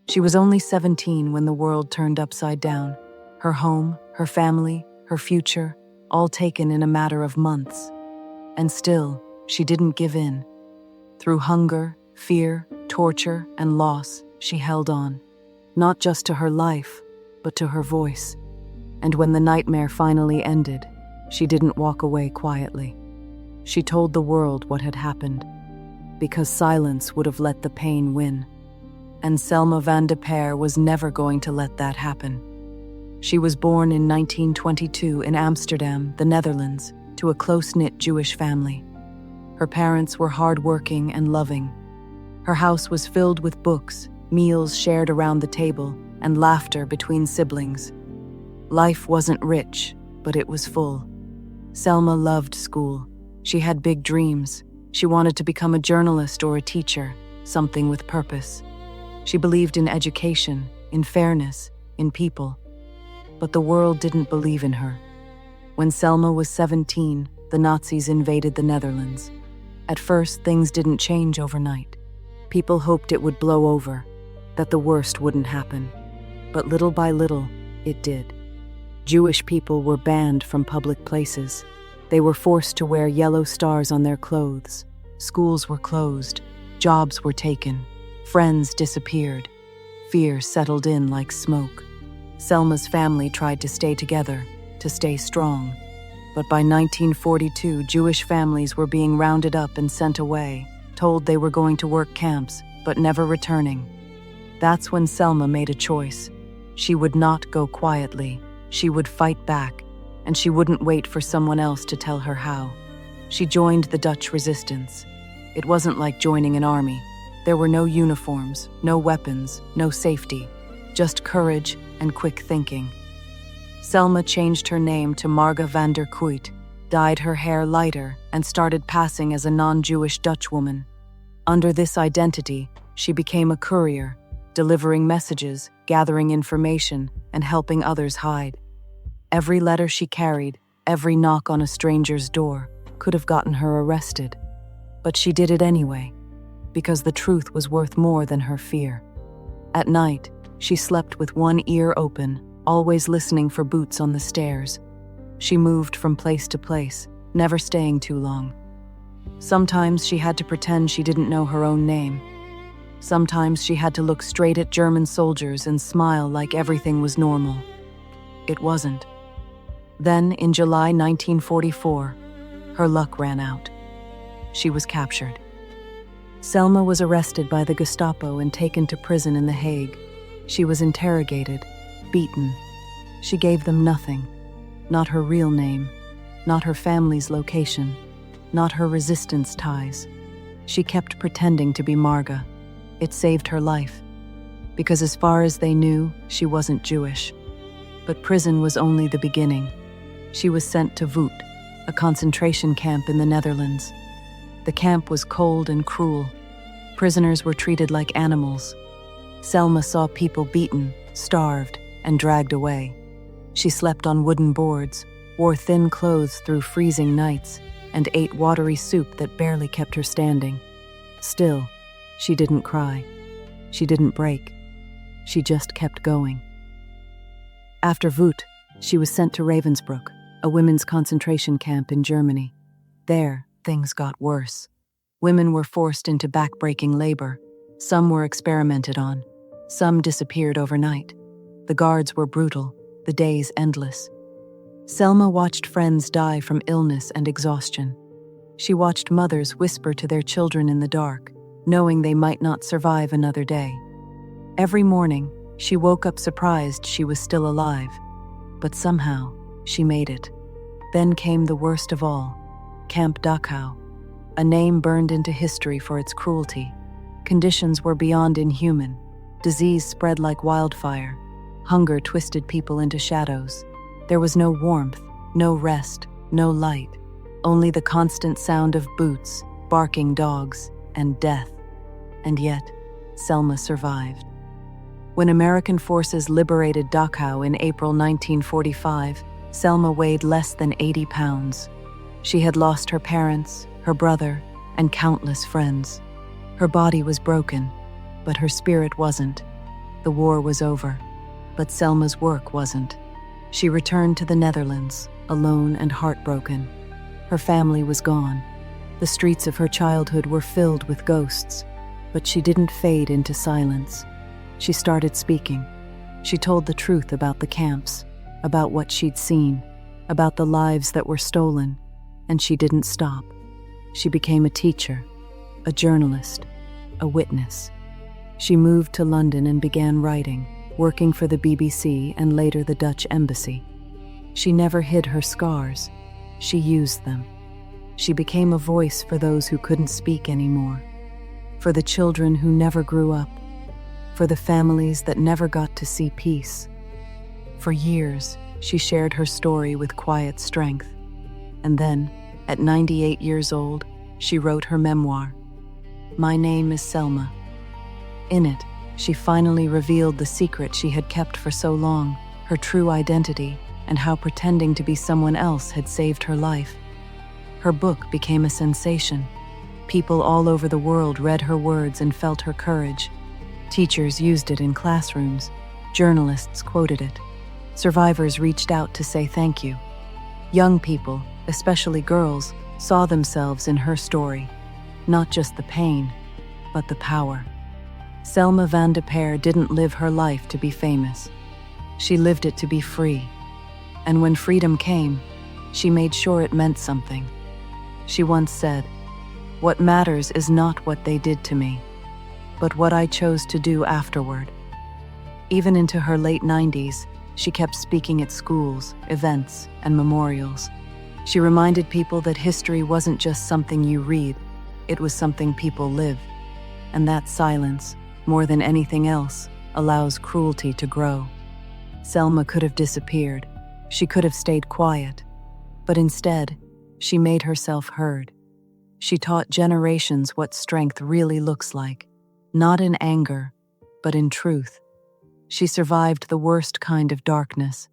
She was only 17 when the world turned upside down. Her home, her family, her future, all taken in a matter of months. And still, she didn't give in. Through hunger, fear, torture, and loss, she held on. Not just to her life, but to her voice. And when the nightmare finally ended, she didn't walk away quietly. She told the world what had happened, because silence would have let the pain win. And Selma Van De Perre was never going to let that happen. She was born in 1922 in Amsterdam, the Netherlands, to a close-knit Jewish family. Her parents were hardworking and loving. Her house was filled with books, meals shared around the table, and laughter between siblings. Life wasn't rich, but it was full. Selma loved school. She had big dreams. She wanted to become a journalist or a teacher, something with purpose. She believed in education, in fairness, in people. But the world didn't believe in her. When Selma was 17, the Nazis invaded the Netherlands. At first, things didn't change overnight. People hoped it would blow over, that the worst wouldn't happen. But little by little, it did. Jewish people were banned from public places. They were forced to wear yellow stars on their clothes. Schools were closed. Jobs were taken. Friends disappeared. Fear settled in like smoke. Selma's family tried to stay together, to stay strong. But by 1942, Jewish families were being rounded up and sent away, told they were going to work camps, but never returning. That's when Selma made a choice. She would not go quietly. She would fight back, and she wouldn't wait for someone else to tell her how. She joined the Dutch resistance. It wasn't like joining an army. There were no uniforms, no weapons, no safety, just courage and quick thinking. Selma changed her name to Marga van der Kuyt, dyed her hair lighter, and started passing as a non-Jewish Dutch woman. Under this identity, she became a courier, delivering messages, gathering information, and helping others hide. Every letter she carried, every knock on a stranger's door, could have gotten her arrested. But she did it anyway, because the truth was worth more than her fear. At night, she slept with one ear open, always listening for boots on the stairs. She moved from place to place, never staying too long. Sometimes she had to pretend she didn't know her own name. Sometimes she had to look straight at German soldiers and smile like everything was normal. It wasn't. Then, in July 1944, her luck ran out. She was captured. Selma was arrested by the Gestapo and taken to prison in The Hague. She was interrogated, beaten. She gave them nothing. Not her real name, not her family's location, not her resistance ties. She kept pretending to be Marga. It saved her life, because as far as they knew, she wasn't Jewish. But prison was only the beginning. She was sent to Voet, a concentration camp in the Netherlands. The camp was cold and cruel. Prisoners were treated like animals. Selma saw people beaten, starved, and dragged away. She slept on wooden boards, wore thin clothes through freezing nights, and ate watery soup that barely kept her standing. Still, she didn't cry. She didn't break. She just kept going. After Voet, she was sent to Ravensbrück, a women's concentration camp in Germany. There, things got worse. Women were forced into back-breaking labor. Some were experimented on. Some disappeared overnight. The guards were brutal, the days endless. Selma watched friends die from illness and exhaustion. She watched mothers whisper to their children in the dark, knowing they might not survive another day. Every morning, she woke up surprised she was still alive. But somehow, she made it. Then came the worst of all, Camp Dachau, a name burned into history for its cruelty. Conditions were beyond inhuman. Disease spread like wildfire. Hunger twisted people into shadows. There was no warmth, no rest, no light, only the constant sound of boots, barking dogs, and death. And yet, Selma survived. When American forces liberated Dachau in April 1945, Selma weighed less than 80 pounds. She had lost her parents, her brother, and countless friends. Her body was broken, but her spirit wasn't. The war was over, but Selma's work wasn't. She returned to the Netherlands, alone and heartbroken. Her family was gone. The streets of her childhood were filled with ghosts, but she didn't fade into silence. She started speaking. She told the truth about the camps, about what she'd seen, about the lives that were stolen, and she didn't stop. She became a teacher, a journalist, a witness. She moved to London and began writing, working for the BBC and later the Dutch embassy. She never hid her scars. She used them. She became a voice for those who couldn't speak anymore, for the children who never grew up, for the families that never got to see peace. For years, she shared her story with quiet strength. And then, at 98 years old, she wrote her memoir, My Name is Selma. In it, she finally revealed the secret she had kept for so long, her true identity, and how pretending to be someone else had saved her life. Her book became a sensation. People all over the world read her words and felt her courage. Teachers used it in classrooms. Journalists quoted it. Survivors reached out to say thank you. Young people, especially girls, saw themselves in her story. Not just the pain, but the power. Selma Van De Perre didn't live her life to be famous. She lived it to be free. And when freedom came, she made sure it meant something. She once said, "What matters is not what they did to me, but what I chose to do afterward." Even into her late 90s, she kept speaking at schools, events, and memorials. She reminded people that history wasn't just something you read, it was something people live. And that silence, more than anything else, allows cruelty to grow. Selma could have disappeared. She could have stayed quiet. But instead, she made herself heard. She taught generations what strength really looks like, not in anger, but in truth. She survived the worst kind of darkness,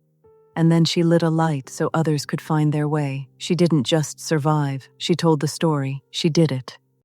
and then she lit a light so others could find their way. She didn't just survive, she told the story, she did it.